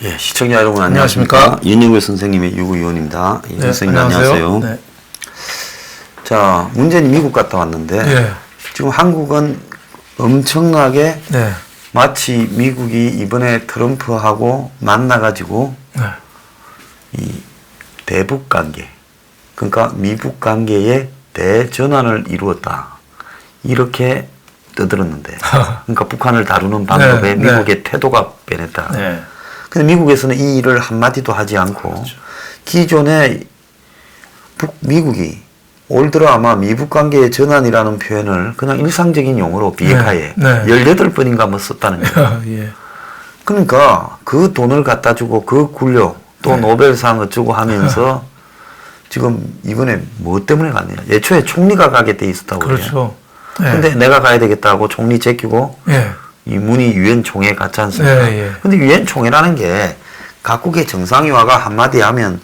예, 시청자 여러분 안녕하십니까? 윤영글 선생님의 유구위원입니다. 예, 네, 선생님 안녕하세요. 네. 자, 문재인 미국 갔다 왔는데 네. 지금 한국은 엄청나게 네. 마치 미국이 이번에 트럼프하고 만나가지고 네. 이 대북 관계, 그러니까 미국 관계의 대전환을 이루었다. 이렇게 떠들었는데, 그러니까 북한을 다루는 방법에 네, 미국의 네. 태도가 변했다. 네. 근데 미국에서는 이 일을 한마디도 하지 않고, 그렇죠. 기존에 미국이 올 들어 아마 미북 관계의 전환이라는 표현을 그냥 일상적인 용어로 비핵화에 네. 18번인가 뭐 썼다는 거예요. 예. 그러니까 그 돈을 갖다 주고 그 굴려 또 네. 노벨상 어쩌고 하면서 지금 이번에 뭐 때문에 갔느냐. 예초에 총리가 가게 돼 있었다고 그래요. 그렇죠. 네. 근데 내가 가야 되겠다고 총리 제끼고 예. 이 문이 유엔 총회 갔지 않습니까? 예, 예. 근데 유엔 총회라는 게 각국의 정상위화가 한마디 하면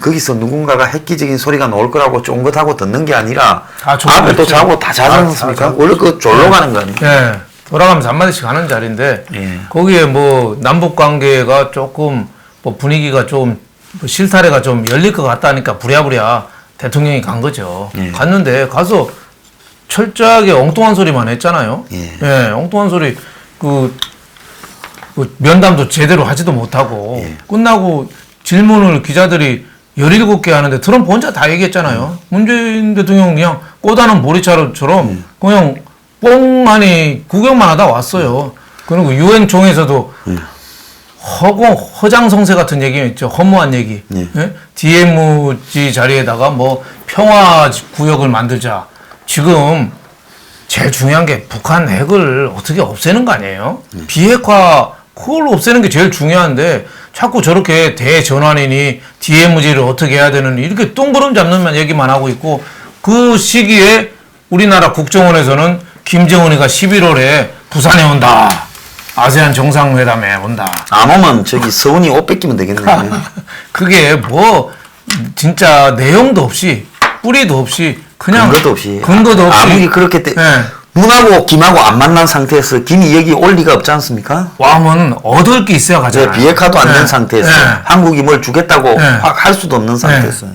거기서 누군가가 획기적인 소리가 나올 거라고 쫑긋하고 듣는 게 아니라 앞에 또 자고 다 자지 않습니까? 원래 그 졸로 가는 거 아니에요? 예. 돌아가면서 한마디씩 하는 자리인데 예. 거기에 뭐 남북 관계가 조금 뭐 분위기가 좀 뭐 실타래가 좀 열릴 것 같다니까 부랴부랴 대통령이 간 거죠. 예. 갔는데 가서 철저하게 엉뚱한 소리만 했잖아요. 예. 예, 엉뚱한 소리 그 면담도 제대로 하지도 못하고 예. 끝나고 질문을 기자들이 17개 하는데 트럼프 혼자 다 얘기했잖아요. 문재인 대통령 그냥 꼬다는 보리차처럼 그냥 뽕하니 구경만 하다 왔어요. 그리고 유엔 총회에서도 허장성세 같은 얘기 있죠. 허무한 얘기. 예? DMZ 자리에다가 뭐 평화 구역을 만들자. 지금 제일 중요한 게 북한 핵을 어떻게 없애는 거 아니에요? 비핵화 그걸 없애는 게 제일 중요한데 자꾸 저렇게 대전환이니 DMZ를 어떻게 해야 되는 이렇게 똥구름 잡는 얘기만 하고 있고 그 시기에 우리나라 국정원에서는 김정은이가 11월에 부산에 온다. 아세안 정상회담에 온다. 안 오면 저기 서훈이 옷 뺏기면 되겠네. 그게 뭐 진짜 내용도 없이 뿌리도 없이 그냥 근거도 없이 아무리 그렇게 네. 문하고 김하고 안 만난 상태에서 김이 여기 올 리가 없지 않습니까? 와면 얻을 게 있어야 가잖아요. 비핵화도 안 된 상태에서 한국이 뭘 주겠다고 할 수도 없는 상태에서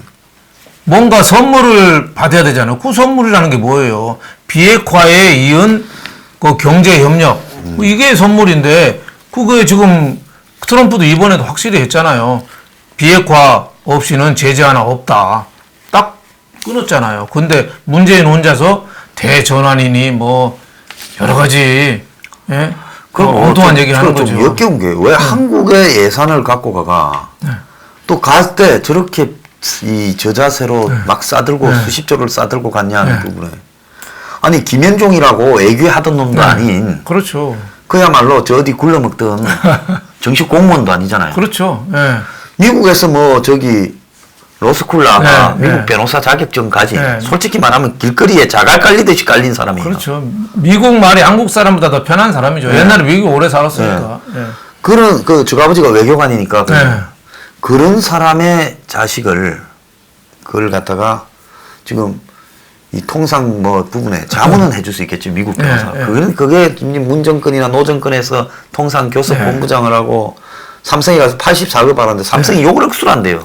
뭔가 선물을 받아야 되잖아요. 그 선물이라는 게 뭐예요? 비핵화에 이은 그 경제 협력 이게 선물인데 그게 지금 트럼프도 이번에도 확실히 했잖아요. 비핵화 없이는 제재 하나 없다. 딱 끊었잖아요. 근데 문재인 혼자서 대전환이니 뭐 여러 가지 예? 그럼 엉뚱한 얘기 하는 거죠. 좀 역겨운 게 왜 한국의 예산을 갖고 가가 또 갈 때 저렇게 이 저자세로 막 싸들고 수십조를 싸들고 갔냐는 부분에 아니 김현종이라고 외교하던 놈도 아닌 그렇죠. 그야말로 저 어디 굴러먹던 정식 공무원도 아니잖아요. 그렇죠. 예. 미국에서 뭐 저기 로스쿨 나가 미국 변호사 자격증 가지 솔직히 말하면 길거리에 자갈 깔리듯이 깔린 사람이에요. 그렇죠. 미국 말이 한국 사람보다 더 편한 사람이죠. 옛날에 미국에 오래 살았으니까. 그런 저 아버지가 외교관이니까 그런 사람의 자식을 그걸 갖다가 지금 이 통상 뭐 부분에 자문은 해줄 수 있겠지 미국 변호사. 그게 문정권이나 노정권에서 통상 교섭 본부장을 하고 삼성에 가서 84억을 받았는데 삼성이 욕을 억수로 한대요.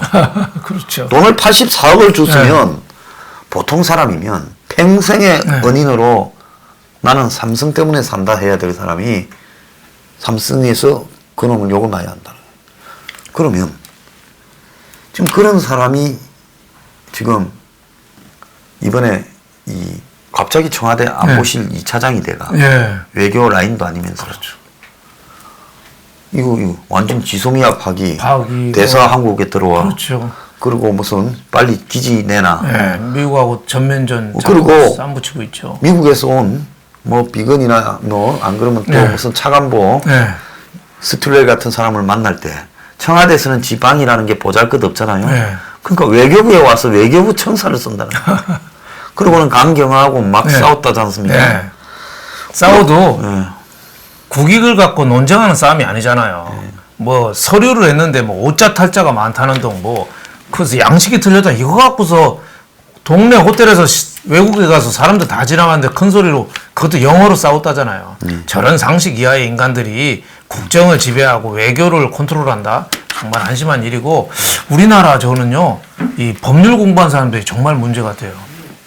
그렇죠. 돈을 84억을 줬으면 보통 사람이면 평생의 은인으로 나는 삼성 때문에 산다 해야 될 사람이 삼성에서 그놈을 욕을 많이 한다. 그러면 지금 그런 사람이 지금 이번에 이 갑자기 청와대 안보실 2차장이 돼가 외교 라인도 아니면서 그렇죠. 이거 완전 지소미아 파기 대사 한국에 들어와. 그렇죠. 그리고 무슨 빨리 기지 내놔. 미국하고 전면전 그리고 쌈붙이고 있죠. 미국에서 온 뭐 비건이나 뭐 안 그러면 또 무슨 차관보 스툴렐 같은 사람을 만날 때 청와대에서는 지방이라는 게 보잘것 없잖아요. 그러니까 외교부에 와서 외교부 청사를 쓴다는 거예요. 그러고는 강경하고 막 네. 싸웠다지 않습니까? 네. 싸워도 네. 국익을 갖고 논쟁하는 싸움이 아니잖아요. 뭐 서류를 했는데 뭐 오자 탈자가 많다는 등 뭐 그래서 양식이 틀렸다 이거 갖고서 동네 호텔에서 외국에 가서 사람들 다 지나가는데 큰 소리로 그것도 영어로 싸웠다잖아요. 저런 상식 이하의 인간들이 국정을 지배하고 외교를 컨트롤한다? 정말 한심한 일이고 우리나라 저는요 이 법률 공부한 사람들이 정말 문제 같아요.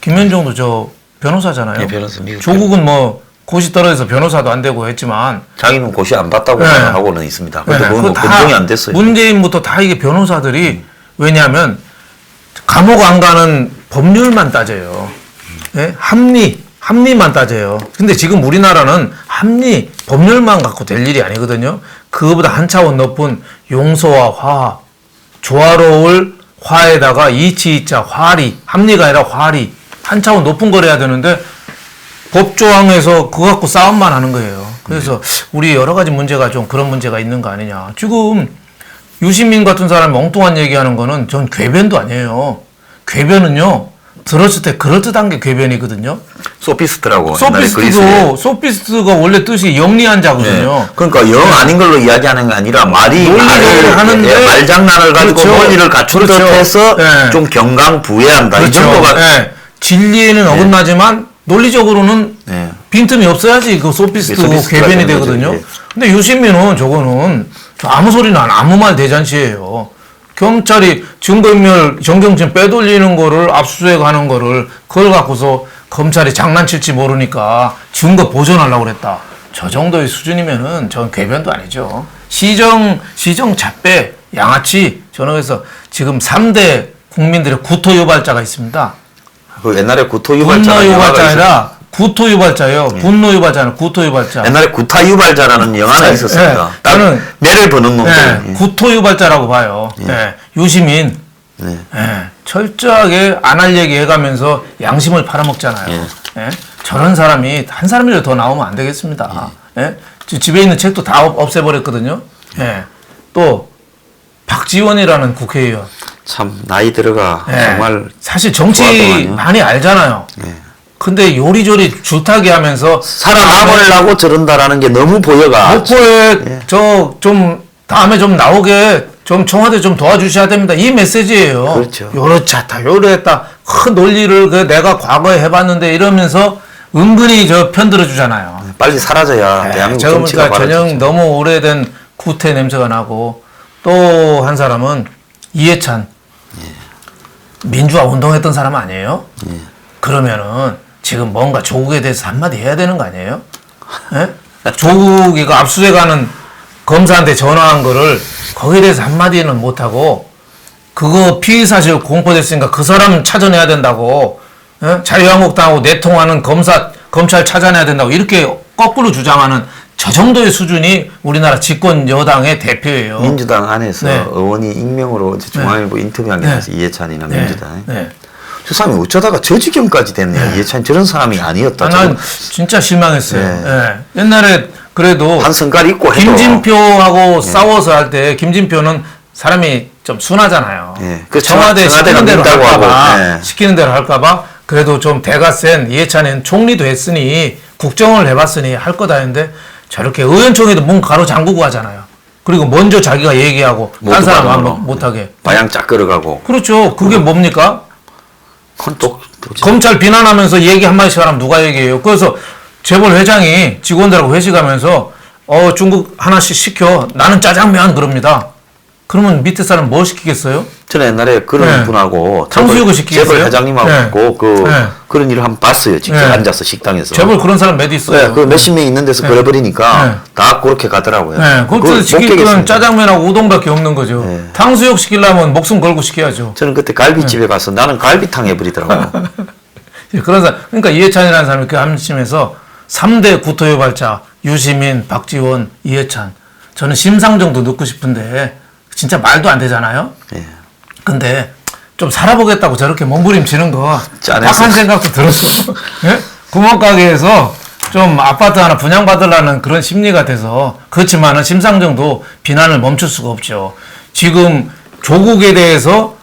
김현정도 저 변호사잖아요. 네, 변호사, 미국 조국은 뭐 고시 떨어져서 변호사도 안 되고 했지만 자기는 고시 안 봤다고 네. 하고는 있습니다. 근데 네, 그건 그거 뭐 다 검증이 안 됐어요. 문재인부터 다 이게 변호사들이 왜냐하면 감옥 안 가는 법률만 따져요. 예? 합리만 따져요. 근데 지금 우리나라는 합리, 법률만 갖고 될 일이 아니거든요. 그거보다 한 차원 높은 용서와 화합, 조화로울 화에다가 이치이자 화리, 합리가 아니라 화리, 한 차원 높은 걸 해야 되는데 법조항에서 그거 갖고 싸움만 하는 거예요. 그래서 우리 여러 가지 문제가 좀 그런 문제가 있는 거 아니냐. 지금 유시민 같은 사람이 엉뚱한 얘기하는 거는 전 궤변도 아니에요. 궤변은요, 들었을 때 그럴듯한 게 궤변이거든요. 소피스트라고. 옛날에 그리스에. 소피스트가 원래 뜻이 영리한 자거든요. 네. 그러니까 영 아닌 걸로 이야기하는 게 아니라 논리적으로 하는데 말장난을 가지고 그렇죠. 논리를 갖춘 그렇죠. 듯해서 네. 좀 경강부회한다. 그렇죠. 이 정도가 네. 진리에는 어긋나지만 논리적으로는 네. 빈틈이 없어야지 그 소피스트고 소피스트가 궤변이 되는 되거든요. 거죠. 예. 근데 유시민은 저거는 아무 소리나 아무 말 대잔치예요. 경찰이 증거인멸 정경심 빼돌리는 거를 압수수색하는 거를 그걸 갖고서 검찰이 장난칠지 모르니까 증거 보존하려고 그랬다. 저 정도의 수준이면은 전 궤변도 아니죠. 시정 잡배 양아치 저는 그래서 지금 3대 국민들의 구토 유발자가 있습니다. 그 옛날에 분노 구토유발자 유발자 아니라 구토 유발자예요. 분노 유발자 아니라 구토 유발자. 옛날에 구타유발자라는 영화가 있었습니다. 네. 딱 저는 매를 버는 놈들. 네, 구토 유발자라고 봐요. 네. 유시민 네. 철저하게 안 할 얘기 해가면서 양심을 팔아먹잖아요. 예? 저런 사람이 한 사람이라도 더 나오면 안 되겠습니다. 예? 집에 있는 책도 다 없애버렸거든요. 예. 또 박지원이라는 국회의원. 참 나이 들어가 예. 정말 사실 정치 좋았더만요. 많이 알잖아요. 근데 요리조리 줄타기 하면서 살아남으려고 저런다라는 게 너무 보여가. 목포에 저 좀 다음에 좀 나오게 좀 청와대 좀 도와주셔야 됩니다. 이 메시지예요. 그렇죠. 요렇다 요랬다 큰 논리를 그 내가 과거에 해봤는데 이러면서 은근히 저 편들어 주잖아요. 빨리 사라져야 대한민국 저거 정치가 보니까 전형 바라지죠. 너무 오래된 구태 냄새가 나고 또 한 사람은 이해찬 민주화 운동했던 사람 아니에요? 그러면은 지금 뭔가 조국에 대해서 한마디 해야 되는 거 아니에요? 예? 조국이가 압수해가는 검사한테 전화한 거를 거기에 대해서 한마디는 못하고 그거 피의사실 공포됐으니까 그 사람 찾아내야 된다고 예? 자유한국당하고 내통하는 검찰 찾아내야 된다고 이렇게 거꾸로 주장하는 저 정도의 수준이 우리나라 집권 여당의 대표예요. 민주당 안에서 네. 의원이 익명으로 어제 중앙일보 인터뷰한 게 있어요. 이해찬이나 민주당. 네. 저 사람이 어쩌다가 저 지경까지 됐네요. 이해찬 저런 사람이 아니었다. 난 진짜 실망했어요. 네. 예. 옛날에 그래도 한 성깔 있고 해도. 김진표하고 싸워서 할 때 김진표는 사람이 좀 순하잖아요. 예. 그 청와대 청와대가 시키는 대로 민다고 할까봐 하고, 예. 시키는 대로 할까봐 그래도 좀 대가 센 이해찬은 총리도 했으니 국정을 해봤으니 할 거다 했는데 저렇게 의원총회도 문 가로 잠그고 하잖아요. 그리고 먼저 자기가 얘기하고 딴 사람 모두 못하게. 방향 쫙 끌어가고. 그렇죠. 그게 뭡니까? 그건 또 검찰 비난하면서 얘기 한마디씩 하면 누가 얘기해요. 그래서 재벌 회장이 직원들하고 회식하면서 중국 하나씩 시켜. 나는 짜장면 그럽니다. 그러면 밑에 사람 뭘 시키겠어요? 저는 옛날에 그런 네. 분하고 탕수육을 시키겠어요? 재벌 회장님하고 네. 그런 일을 한번 봤어요. 직접 네. 앉아서 식당에서. 재벌 그런 사람 몇 있어요. 네, 그 몇십 명 있는 데서 그래버리니까 다 그렇게 가더라고요. 네, 그걸 그것도 못 시킬 깨겠습니다. 건 짜장면하고 우동밖에 없는 거죠. 네. 탕수육 시키려면 목숨 걸고 시켜야죠. 저는 그때 갈비집에 가서 나는 갈비탕 해버리더라고요. 그런 사람, 그러니까 이해찬이라는 사람이 그 한심해서 3대 구토유발자 유시민, 박지원, 이해찬. 저는 심상정도 넣고 싶은데 진짜 말도 안 되잖아요. 예. 근데 좀 살아보겠다고 저렇게 몸부림치는 거 짠해서. 박한 생각도 들었어. 예? 구멍가게에서 좀 아파트 하나 분양받으려는 그런 심리가 돼서 그렇지만은 심상정도 비난을 멈출 수가 없죠. 지금 조국에 대해서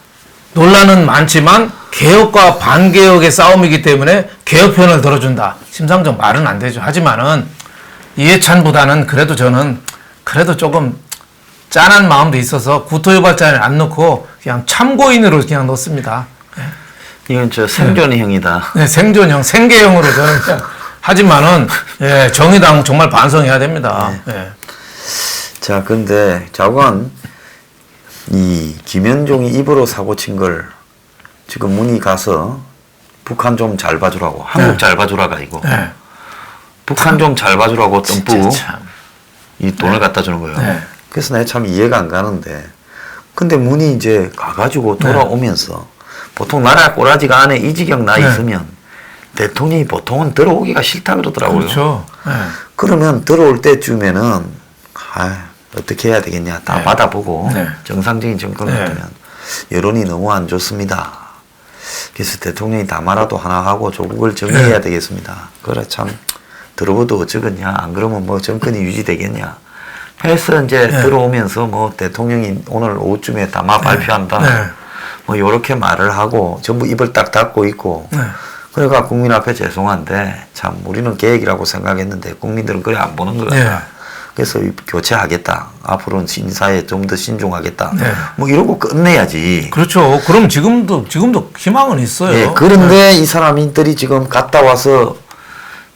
논란은 많지만 개혁과 반개혁의 싸움이기 때문에 개혁 편을 들어준다. 심상정 말은 안 되죠. 하지만은 이해찬보다는 그래도 저는 그래도 조금 짠한 마음도 있어서 구토유발자를 안 넣고 그냥 참고인으로 그냥 넣습니다. 이건 저 생존형이다. 네, 생존형, 생계형으로 저는 그냥 하지만은 예, 정의당 정말 반성해야 됩니다. 네. 예. 자, 근데 좌우간 이 김현종이 입으로 사고 친 걸 지금 문의 가서 북한 좀 잘 봐주라고 한국 네. 잘 봐주라가 아니고 네. 북한 좀 잘 봐주라고 듬뿍 참. 이 돈을 갖다 주는 거예요. 네. 그래서 내가 참 이해가 안 가는데 근데 문의 이제 가가지고 돌아오면서 보통 나라 꼬라지가 안에 이 지경 나 네. 있으면 대통령이 보통은 들어오기가 싫다 그러더라고요. 그렇죠. 네. 그러면 들어올 때쯤에는 어떻게 해야 되겠냐 다 네. 받아보고 네. 정상적인 정권 네. 같으면 여론이 너무 안 좋습니다. 그래서 대통령이 담화라도 하나 하고 조국을 정리해야 되겠습니다. 그래 참 들어보도 어쩌겠냐 안 그러면 뭐 정권이 유지되겠냐 해서 이제 들어오면서 뭐 대통령이 오늘 오후쯤에 담화 발표한다 뭐 요렇게 말을 하고 전부 입을 딱 닫고 있고 그래가 국민 앞에 죄송한데 참 우리는 계획이라고 생각했는데 국민들은 그래 안 보는 것 같다. 그래서 교체하겠다. 앞으로는 인사에 좀 더 신중하겠다. 뭐 이러고 끝내야지. 그렇죠. 그럼 지금도 희망은 있어요. 예, 그런데 이 사람들이 지금 갔다 와서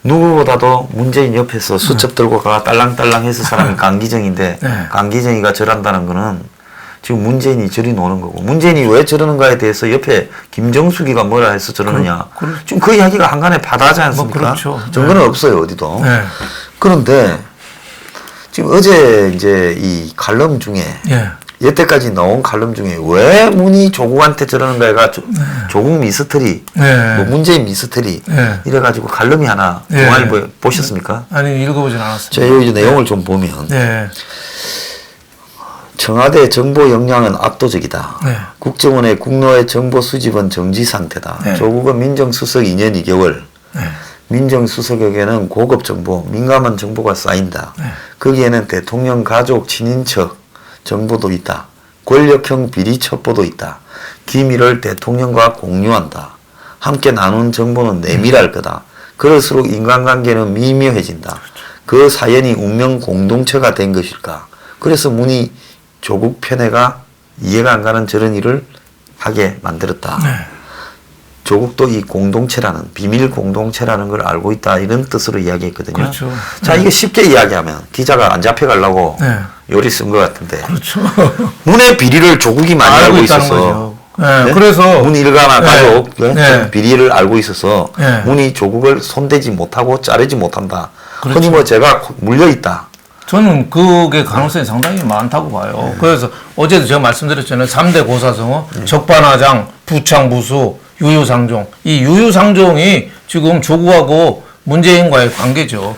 누구보다도 문재인 옆에서 수첩 들고 가 딸랑딸랑해서 사람이 강기정인데 강기정이가 저런다는 거는 지금 문재인이 저리 노는 거고 문재인이 왜 저러는가에 대해서 옆에 김정숙이가 뭐라 해서 저러느냐. 지금 그 이야기가 한간에 바다하지 않습니까? 뭐 그렇죠. 증거는 없어요 어디도. 그런데 지금 어제 이제 이 칼럼 중에 여태까지 나온 칼럼 중에 왜 문이 조국한테 저러는가가 조국 미스터리, 뭐 문재인 미스터리 이래가지고 칼럼이 하나 동아일보에 보셨습니까? 아니 읽어보진 않았습니다. 저 여기 내용을 좀 보면 청와대 정보 역량은 압도적이다. 국정원의 국로의 정보 수집은 정지 상태다. 조국은 민정수석 2년 2개월. 민정수석에게는 고급 정보, 민감한 정보가 쌓인다. 거기에는 대통령 가족, 친인척 정보도 있다. 권력형 비리 첩보도 있다. 기밀을 대통령과 공유한다. 함께 나눈 정보는 내밀할 거다. 그럴수록 인간관계는 미묘해진다. 그 사연이 운명 공동체가 된 것일까? 그래서 문이 조국 편애가 이해가 안 가는 저런 일을 하게 만들었다. 조국도 이 공동체라는 비밀 공동체라는 걸 알고 있다 이런 뜻으로 이야기했거든요. 그렇죠. 자 이게 쉽게 이야기하면 기자가 안 잡혀가려고 요리 쓴 것 같은데. 그렇죠. 문의 비리를 조국이 많이 알고 있어서. 거죠. 그래서 문 일가나 가족 비리를 알고 있어서 문이 조국을 손대지 못하고 자르지 못한다. 그렇죠. 흔히 뭐 제가 물려 있다. 저는 그게 가능성이 상당히 많다고 봐요. 그래서 어제도 제가 말씀드렸잖아요. 3대 고사성어, 적반하장, 부창부수, 유유상종. 이 유유상종이 지금 조국하고 문재인과의 관계죠.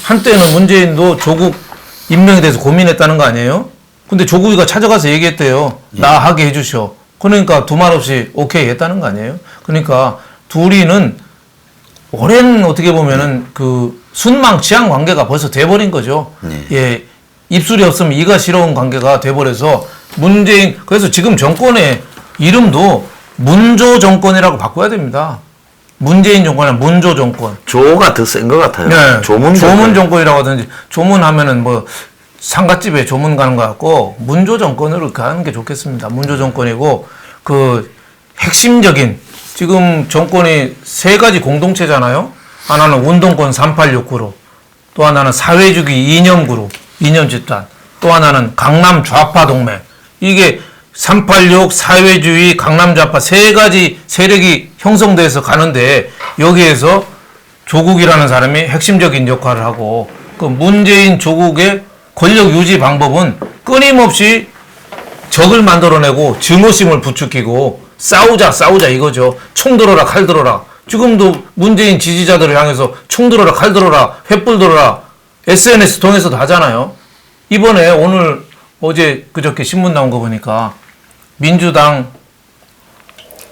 한때는 문재인도 조국 임명에 대해서 고민했다는 거 아니에요? 근데 조국이가 찾아가서 얘기했대요. 나 하게 해주셔. 그러니까 두말 없이 오케이 했다는 거 아니에요? 그러니까 둘이는 오랜 어떻게 보면은 그 순망치한 관계가 벌써 돼버린 거죠. 예. 입술이 없으면 이가 싫어온 관계가 돼버려서 문재인, 그래서 지금 정권의 이름도 문조 정권이라고 바꿔야 됩니다. 문재인 정권은 문조 정권. 조가 더 센 것 같아요. 조문 정권이라고 하든지, 조문하면은 뭐 상갓집에 조문 가는 것 같고, 문조 정권으로 가는 게 좋겠습니다. 문조 정권이고, 그 핵심적인, 지금 정권이 세 가지 공동체잖아요. 하나는 운동권 386 그룹, 또 하나는 사회주의 이념 그룹, 이념 집단, 또 하나는 강남 좌파 동맹. 이게 386 사회주의 강남 좌파 세 가지 세력이 형성돼서 가는데 여기에서 조국이라는 사람이 핵심적인 역할을 하고 그 문재인 조국의 권력 유지 방법은 끊임없이 적을 만들어내고 증오심을 부추기고 싸우자 이거죠. 총 들어라 칼 들어라. 지금도 문재인 지지자들을 향해서 총 들어라 칼 들어라 횃불 들어라 SNS 통해서도 하잖아요. 이번에 오늘 어제 그저께 신문 나온 거 보니까 민주당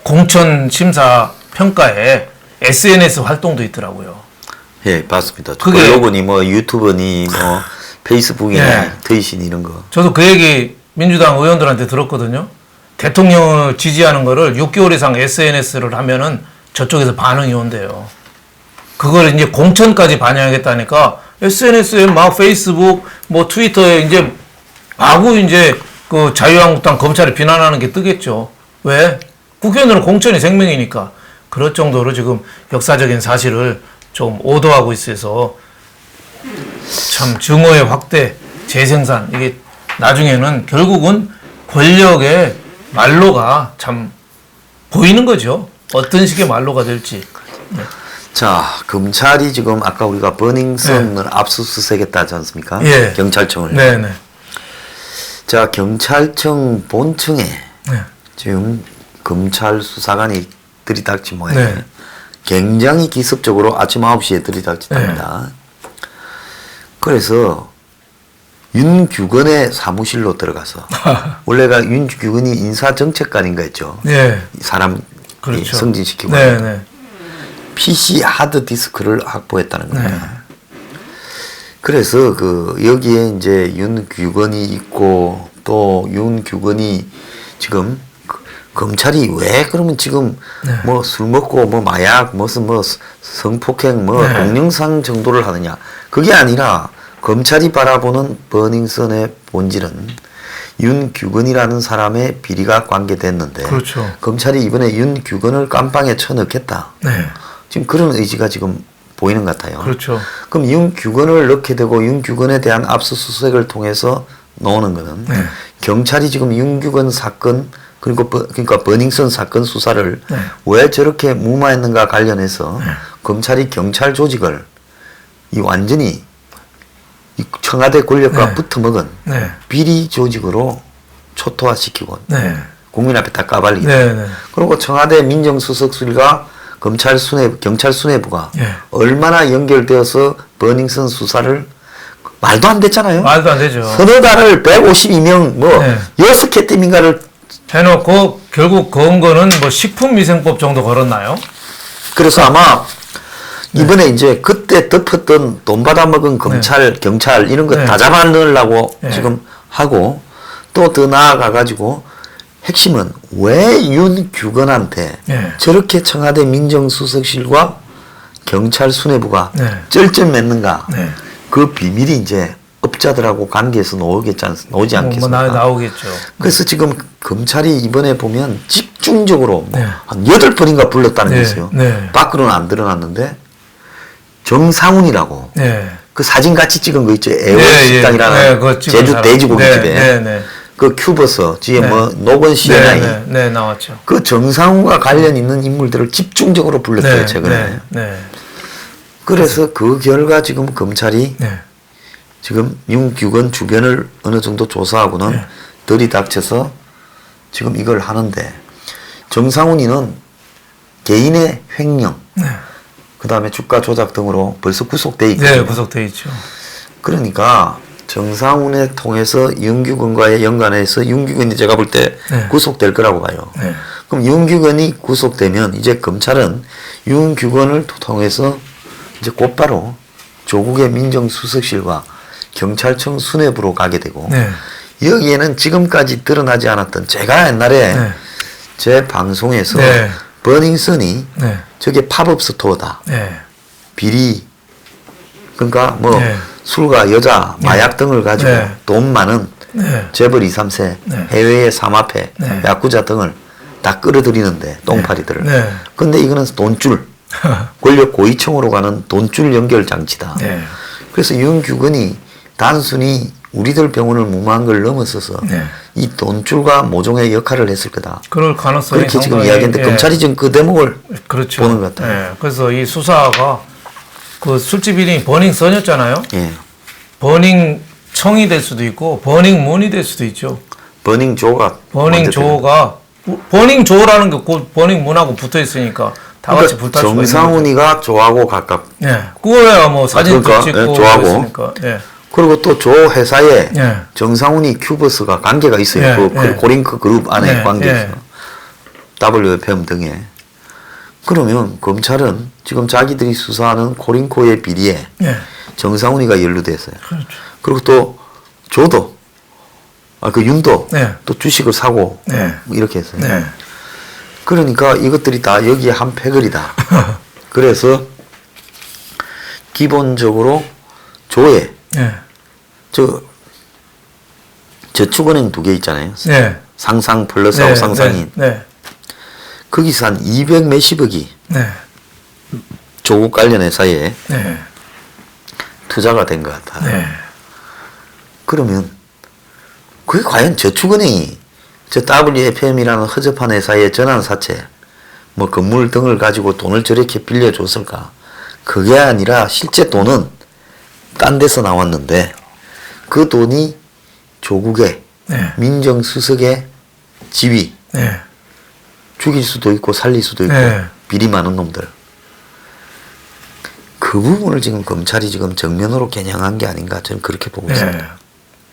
공천 심사 평가에 SNS 활동도 있더라고요. 예, 봤습니다. 그게 블로그니 뭐 유튜브니 뭐 페이스북이니 트윗이니 이런 거. 저도 그 얘기 민주당 의원들한테 들었거든요. 대통령을 지지하는 거를 6개월 이상 SNS를 하면은 저쪽에서 반응이 온대요. 그걸 이제 공천까지 반영하겠다니까 SNS에 막 페이스북, 뭐 트위터에 이제 마구 이제 그 자유한국당 검찰을 비난하는 게 뜨겠죠. 왜? 국회의원들은 공천이 생명이니까. 그럴 정도로 지금 역사적인 사실을 좀 오도하고 있어서 참 증오의 확대, 재생산 이게 나중에는 결국은 권력의 말로가 참 보이는 거죠. 어떤 식의 말로가 될지. 네. 자, 검찰이 지금 아까 우리가 버닝썬을 압수수색했다 하지 않습니까? 예. 경찰청을. 네네. 자, 경찰청 본청에 네. 지금 검찰 수사관이 들이닥친 모양이에요. 네. 굉장히 기습적으로 아침 9시에 들이닥쳤답니다. 그래서 윤규건의 사무실로 들어가서 원래가 윤규건이 인사정책관인가 했죠. 네. 사람 그렇죠. 승진시키고 네네. PC 하드디스크를 확보했다는 겁니다. 네. 그래서 그 여기에 이제 윤규건이 있고 또 윤규건이 지금 검찰이 왜 그러면 지금 뭐 술 먹고 뭐 마약 무슨 뭐 성폭행 뭐 동영상 정도를 하느냐 그게 아니라 검찰이 바라보는 버닝썬의 본질은 윤규건이라는 사람의 비리가 관계됐는데 그렇죠. 검찰이 이번에 윤규건을 깜빵에 쳐넣겠다. 네. 지금 그런 의지가 지금 보이는 것 같아요. 그렇죠. 그럼 윤규건을 넣게 되고 윤규건에 대한 압수수색을 통해서 나오는 거는 경찰이 지금 윤규건 사건 그러니까 버닝썬 사건 수사를 왜 저렇게 무마했는가 관련해서 검찰이 경찰 조직을 이 완전히 이 청와대 권력과 붙어먹은 비리 조직으로 초토화시키고 국민 앞에 다 까발리게 그리고 청와대 민정수석실과 경찰 수뇌부가 얼마나 연결되어서 버닝썬 수사를 말도 안 됐잖아요. 말도 안 되죠. 서너 달을 152명 뭐 6개 팀인가를 해놓고 결국 건 거는 뭐 식품위생법 정도 걸었나요? 그래서 아마 이번에 이제 그때 덮었던 돈 받아먹은 검찰, 경찰 이런 거 다 잡아넣으려고 지금 하고 또 더 나아가가지고 핵심은 왜 윤규건한테 저렇게 청와대 민정수석실과 경찰 수뇌부가 쩔쩔 맺는가 그 비밀이 이제 업자들하고 관계에서 나오지 않겠습니까? 나오겠죠. 그래서 지금 검찰이 이번에 보면 집중적으로 한 8번인가 불렀다는 게 있어요. 밖으로는 안 드러났는데 정상훈이라고 그 사진 같이 찍은 거 있죠. 애월식당이라는 제주 돼지고기집에 그 큐버서 뒤에 뭐 노건 CNI 나왔죠. 그 정상훈과 관련 있는 인물들을 집중적으로 불렀어요. 최근에. 그래서 그 결과 지금 검찰이 지금 윤규건 주변을 어느 정도 조사하고는 들이닥쳐서 지금 이걸 하는데 정상훈이는 개인의 횡령 그 다음에 주가 조작 등으로 벌써 구속돼 있거든요. 구속돼 있죠. 그러니까 정상훈에 통해서 윤규건과의 연관해서 윤규건이 제가 볼 때 구속될 거라고 봐요. 그럼 윤규건이 구속되면 이제 검찰은 윤규건을 통해서 이제 곧바로 조국의 민정수석실과 경찰청 수뇌부로 가게 되고 여기에는 지금까지 드러나지 않았던 제가 옛날에 제 방송에서 버닝썬이 저게 팝업 스토어다. 비리 그러니까 뭐 술과 여자, 마약 등을 가지고 돈 많은 재벌 2, 3세 해외의 삼합회, 야쿠자 등을 다 끌어들이는데 똥파리들을. 근데 이거는 돈줄 권력 고위층으로 가는 돈줄 연결 장치다. 그래서 윤규건이 단순히 우리들 병원을 무마한 걸 넘어서서 이 돈줄과 모종의 역할을 했을 거다. 그럴 가능성이 그렇게 지금 이야기했는데 검찰이 지금 그 대목을 보는 것 같아요. 그래서 이 수사가 그 술집 이름이 버닝썬이었잖아요. 버닝청이 될 수도 있고 버닝문이 될 수도 있죠. 버닝조가 버닝조라는 게 곧 버닝문하고 붙어 있으니까 다 같이 불탈 수가 있는 거죠. 정상훈이가 조하고 가깝. 그거야 뭐 사진도 찍고 조하고. 그랬으니까. 그리고 또 조 회사에 정상훈이 큐버스가 관계가 있어요. 그 코링크 그룹 안에 관계에서 WFM 등에. 그러면 검찰은 지금 자기들이 수사하는 코링코의 비리에 정상훈이가 연루됐어요. 그리고 또 조도 그 윤도 네. 또 주식을 사고 네. 뭐 이렇게 했어요. 네. 그러니까 이것들이 다 여기에 한 패거리다. 그래서 기본적으로 조회 네. 저축은행 2개 있잖아요. 네. 상상 플러스하고 네. 상상인. 네. 거기서 한 200 몇십억이 네. 조국 관련 회사에 네. 투자가 된 것 같아요. 네. 그러면 그게 과연 저축은행이 저 WFM이라는 허접한 회사의 전환사채 뭐 건물 등을 가지고 돈을 저렇게 빌려줬을까? 그게 아니라 실제 돈은 딴 데서 나왔는데 그 돈이 조국의 네. 민정수석의 지위 네. 죽일 수도 있고 살릴 수도 있고 네. 비리 많은 놈들 그 부분을 지금 검찰이 지금 정면으로 겨냥한 게 아닌가 저는 그렇게 보고 있습니다. 네.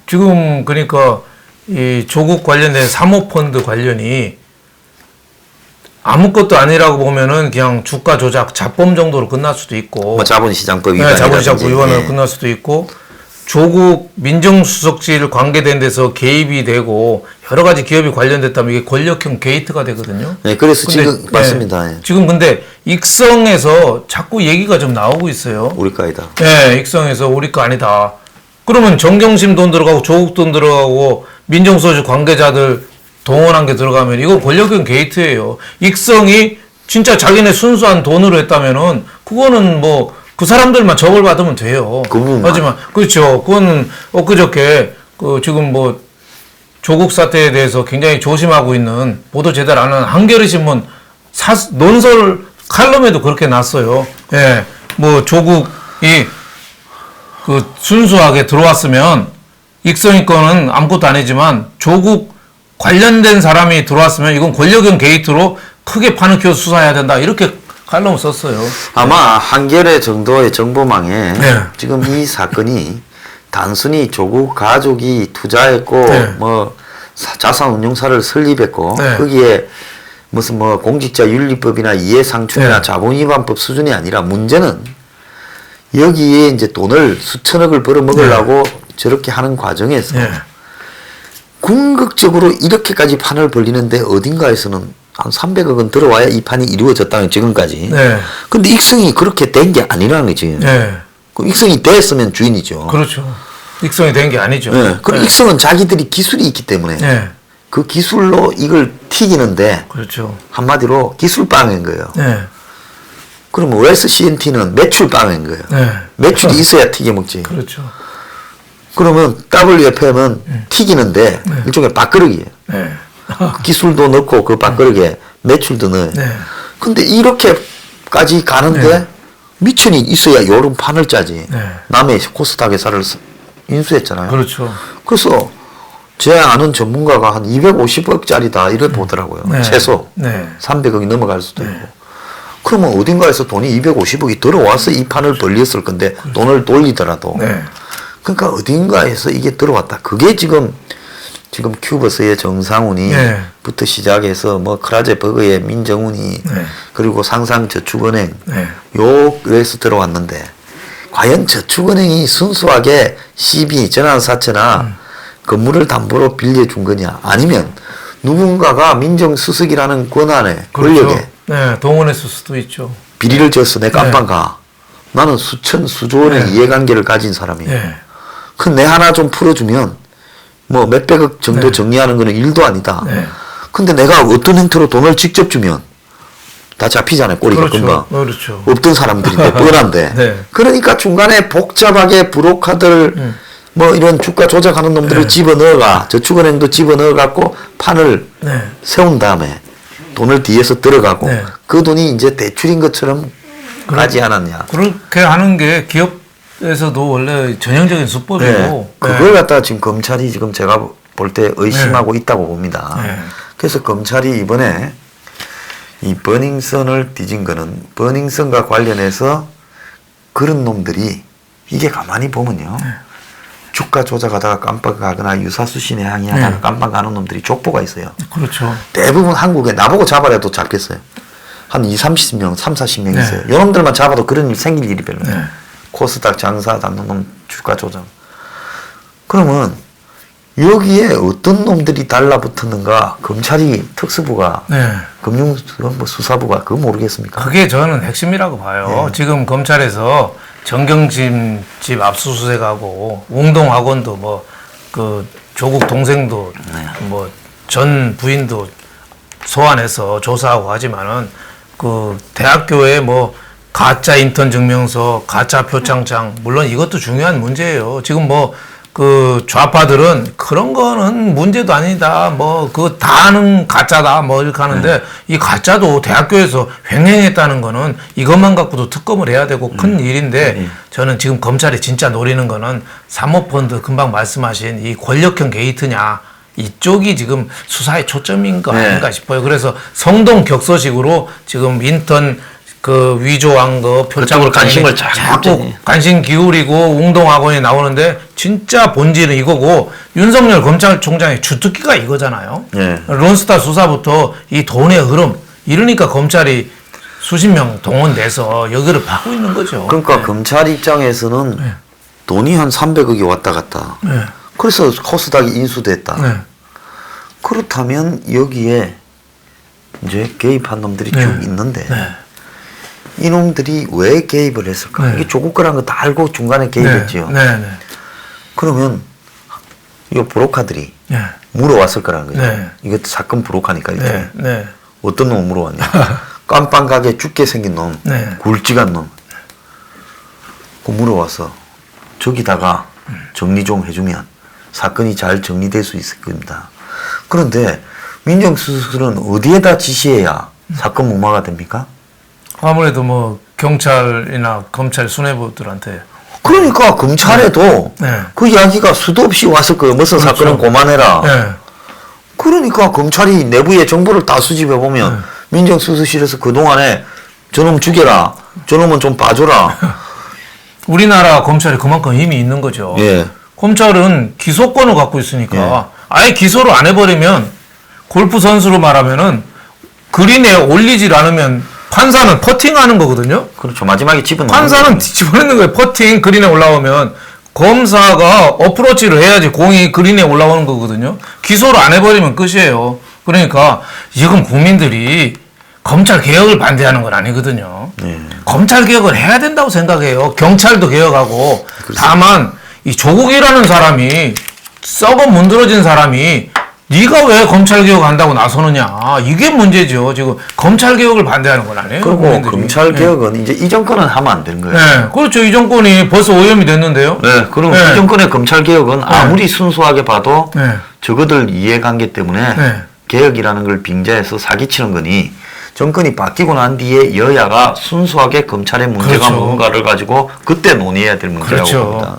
지금 그러니까 이 조국 관련된 사모펀드 관련이 아무것도 아니라고 보면은 그냥 주가 조작 자범 정도로 끝날 수도 있고 뭐 자본시장법 네, 위반이라든지 자본시장법 위반으로 예. 끝날 수도 있고 조국 민정수석실 관계된 데서 개입이 되고 여러 가지 기업이 관련됐다면 이게 권력형 게이트가 되거든요. 네, 그래서 근데, 지금 맞습니다. 예. 지금 근데 익성에서 자꾸 얘기가 좀 나오고 있어요. 우리 거이다. 네, 익성에서 우리 거 아니다. 그러면 정경심 돈 들어가고 조국 돈 들어가고 민정수석실 관계자들 동원한 게 들어가면 이거 권력형 게이트예요. 익성이 진짜 자기네 순수한 돈으로 했다면은 그거는 뭐 그 사람들만 처벌받으면 돼요. 그 부분만. 하지만 그렇죠. 그거는 엊그저께 그 지금 뭐 조국 사태에 대해서 굉장히 조심하고 있는 보도 제대로 안 하는 한겨레 신문 논설 칼럼에도 그렇게 났어요. 예, 뭐 조국이 그 순수하게 들어왔으면 익성이 거는 아무것도 아니지만 조국 관련된 사람이 들어왔으면 이건 권력형 게이트로 크게 판을 키워 수사해야 된다. 이렇게 칼럼을 썼어요. 아마 한겨레 정도의 정보망에 네. 지금 이 사건이 단순히 조국 가족이 투자했고 네. 뭐 자산운용사를 설립했고 네. 거기에 무슨 뭐 공직자윤리법이나 이해상충이나 네. 자본위반법 수준이 아니라 문제는 여기에 이제 돈을 수천억을 벌어먹으려고 저렇게 하는 과정에서 네. 궁극적으로 이렇게까지 판을 벌리는데 어딘가에서는 한 300억은 들어와야 이 판이 이루어졌다는 지금까지. 네. 근데 익성이 그렇게 된 게 아니라는 거지. 네. 그럼 익성이 됐으면 주인이죠. 그렇죠. 익성이 된 게 아니죠. 네. 그럼 네. 익성은 자기들이 기술이 있기 때문에 네. 그 기술로 이걸 튀기는데 그렇죠. 한마디로 기술빵인 거예요. 네. 그러면 웰스 CNT는 매출빵인 거예요. 네. 매출이 있어야 튀겨 먹지. 그렇죠. 그러면 WFM은 튀기는데 일종의 밥그릇이에요. 네. 기술도 넣고 그 밥그릇에 매출도 넣어요. 네. 근데 이렇게까지 가는데 네. 미천이 있어야 요런 판을 짜지. 네. 남의 코스닥 회사를 인수했잖아요. 그렇죠. 그래서 제 아는 전문가가 한 250억짜리다 이래 보더라고요. 네. 최소. 네. 300억이 넘어갈 수도 있고. 그러면 어딘가에서 돈이 250억이 들어와서 이 판을 벌렸을 건데 돈을 돌리더라도. 네. 그러니까 어딘가에서 이게 들어왔다. 그게 지금 큐버스의 정상훈이 네. 부터 시작해서 뭐 크라제 버거의 민정훈이 네. 그리고 상상저축은행 네. 요에서 들어왔는데 과연 저축은행이 순수하게 CB 전환사채나 건물을 담보로 빌려준 거냐 아니면 누군가가 민정수석이라는 권한에 권력에 그렇죠. 네. 동원했을 수도 있죠. 비리를 졌어 내 깜빵 가 나는 수조 원의 네. 이해관계를 가진 사람이에요. 네. 그 내 하나 좀 풀어주면 뭐 몇백억 정도 네. 정리하는 거는 일도 아니다. 네. 근데 내가 어떤 형태로 돈을 직접 주면 다 잡히잖아요. 꼬리가 그렇죠. 금방. 그렇죠. 없던 사람들인데 뻔한데. 네. 그러니까 중간에 복잡하게 브로커들 뭐 이런 주가 조작하는 놈들을 네. 집어넣어가 저축은행도 집어넣어갖고 판을 네. 세운 다음에 돈을 뒤에서 들어가고 네. 그 돈이 이제 대출인 것처럼 가지 않았냐. 그렇게 하는 게 기업에서도 원래 전형적인 수법이고. 네. 그걸 갖다가 지금 검찰이 지금 제가 볼 때 의심하고 있다고 봅니다. 네. 그래서 검찰이 이번에 이 버닝썬을 뒤진 거는 버닝썬과 관련해서 그런 놈들이 이게 가만히 보면요. 주가 조작하다가 깜빡하거나 유사수신에 항의하다가 네. 깜빡하는 놈들이 족보가 있어요. 그렇죠. 대부분 한국에 나보고 잡아라도 잡겠어요. 한 20-30명, 30-40명 네. 있어요. 요 놈들만 잡아도 그런 일 생길 일이 별로 없어요. 네. 코스닥 장사 담는 놈 주가 조작. 그러면 여기에 어떤 놈들이 달라붙었는가 검찰이 특수부가 네. 금융수사부가 그거 모르겠습니까? 그게 저는 핵심이라고 봐요. 네. 지금 검찰에서 정경심 집 압수수색하고 웅동학원도 뭐 그 조국 동생도 뭐 전 부인도 소환해서 조사하고 하지만은 그 대학교에 뭐 가짜 인턴 증명서, 가짜 표창장 물론 이것도 중요한 문제예요. 지금 뭐 그 좌파들은 그런 거는 문제도 아니다. 뭐 그거 다는 가짜다. 뭐 이렇게 하는데 이 가짜도 대학교에서 횡행했다는 거는 이것만 갖고도 특검을 해야 되고 큰 일인데 저는 지금 검찰이 진짜 노리는 거는 사모펀드 금방 말씀하신 이 권력형 게이트냐. 이쪽이 지금 수사의 초점인 거 아닌가 싶어요. 그래서 성동 격서식으로 지금 인턴 그 위조한 거 표창으로 관심을 자꾸 관심 기울이고 웅동학원이 나오는데 진짜 본질은 이거고 윤석열 검찰총장의 주특기가 이거잖아요. 네. 론스타 수사부터 이 돈의 흐름 이러니까 검찰이 수십 명 동원돼서 여기를 파고 있는 거죠. 그러니까 검찰 입장에서는 돈이 한 300억이 왔다 갔다. 그래서 코스닥이 인수됐다. 그렇다면 여기에 이제 개입한 놈들이 쭉 있는데 이놈들이 왜 개입을 했을까? 이게 조국 거란 거 다 알고 중간에 개입했죠. 그러면 이 브로커들이 물어왔을 거라는 거죠. 이것도 사건 브로커니까 이렇게. 어떤 놈 물어왔냐? 깜빵가게 죽게 생긴 놈, 굵직한 놈. 그 물어와서 저기다가 정리 좀 해주면 사건이 잘 정리될 수 있을 겁니다. 그런데 민정수석은 어디에다 지시해야 사건 무마가 됩니까? 아무래도 뭐 경찰이나 검찰 수뇌부들한테 그러니까 검찰에도 그 이야기가 수도 없이 왔을 거예요. 무슨 사건은 고만해라. 그러니까 검찰이 내부의 정보를 다 수집해 보면 민정수석실에서 그동안에 저놈 죽여라. 저놈은 좀 봐줘라. 우리나라 검찰이 그만큼 힘이 있는 거죠. 검찰은 기소권을 갖고 있으니까 아예 기소를 안 해버리면 골프 선수로 말하면은 그린에 올리질 않으면 판사는 퍼팅하는 거거든요. 그렇죠. 마지막에 집어넣는 판사는 집어넣는 거예요. 퍼팅 그린에 올라오면 검사가 어프로치를 해야지 공이 그린에 올라오는 거거든요. 기소를 안 해버리면 끝이에요. 그러니까 지금 국민들이 검찰 개혁을 반대하는 건 아니거든요. 검찰 개혁을 해야 된다고 생각해요. 경찰도 개혁하고. 다만 이 조국이라는 사람이 썩어 문드러진 사람이 네가 왜 검찰 개혁한다고 나서느냐 이게 문제죠. 지금 검찰 개혁을 반대하는 건 아니에요. 그리고 국민들이. 검찰 개혁은 이제 이 정권은 하면 안 되는 거예요. 그렇죠. 이 정권이 벌써 오염이 됐는데요. 그럼 이 정권의 검찰 개혁은 아무리 순수하게 봐도 저거들 이해관계 때문에 개혁이라는 걸 빙자해서 사기치는 거니 정권이 바뀌고 난 뒤에 여야가 순수하게 검찰의 문제가 뭔가를 가지고 그때 논의해야 될 문제라고 봅니다.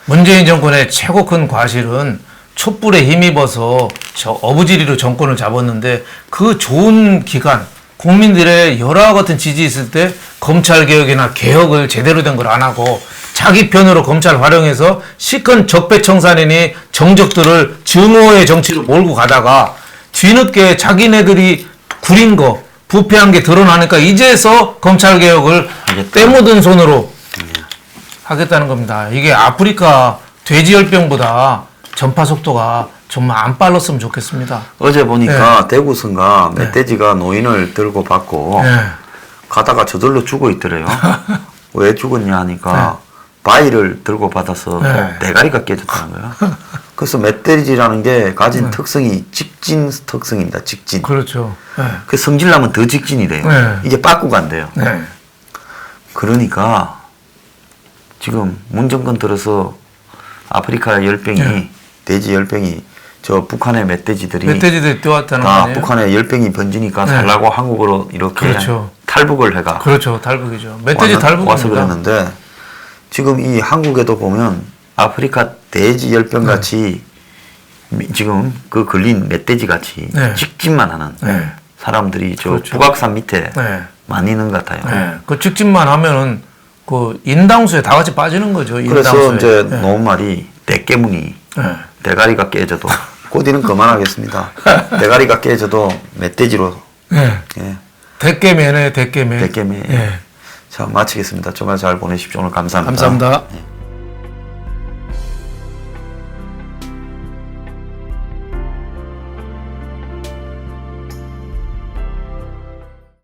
문재인 정권의 최고 큰 과실은 촛불에 힘입어서 저 어부지리로 정권을 잡았는데 그 좋은 기간 국민들의 열화와 같은 지지 있을 때 검찰 개혁이나 개혁을 제대로 된 걸 안 하고 자기 편으로 검찰 활용해서 시큰 적폐청산이니 정적들을 증오의 정치로 몰고 가다가 뒤늦게 자기네들이 구린 거 부패한 게 드러나니까 이제서 검찰 개혁을 때묻은 손으로 하겠다는 겁니다. 이게 아프리카 돼지열병보다 전파 속도가 정말 안 빨랐으면 좋겠습니다. 어제 보니까 대구선가 멧돼지가 노인을 들고 받고 가다가 저절로 죽어 있더래요. 왜 죽었냐 하니까 바위를 들고 받아서 대가리가 깨졌다는 거야. 그래서 멧돼지라는 게 가진 특성이 직진 특성입니다. 직진. 그렇죠. 그 성질나면 더 직진이 돼요. 이게 빠꾸가 안 돼요. 그러니까 지금 문정권 들어서 아프리카 열병이 돼지 열병이 저 북한의 멧돼지들이 뛰어왔다는 거 아니에요? 북한에 열병이 번지니까 살라고 한국으로 이렇게 탈북을 해가. 그렇죠. 탈북이죠. 멧돼지 탈북입니다. 와서 그랬는데 지금 이 한국에도 보면 아프리카 돼지 열병 같이 지금 그 걸린 멧돼지 같이 직진만 하는 사람들이 저 북악산 밑에 많이 있는 것 같아요. 그 직진만 하면은 그 인당수에 다 같이 빠지는 거죠. 그래서 이제 놓은 말이 대깨문이 대가리가 깨져도 고디는 그만하겠습니다. 대가리가 깨져도 멧돼지로. 대깨매네 대깨매. 자 마치겠습니다. 정말 잘 보내십시오. 오늘 감사합니다. 감사합니다.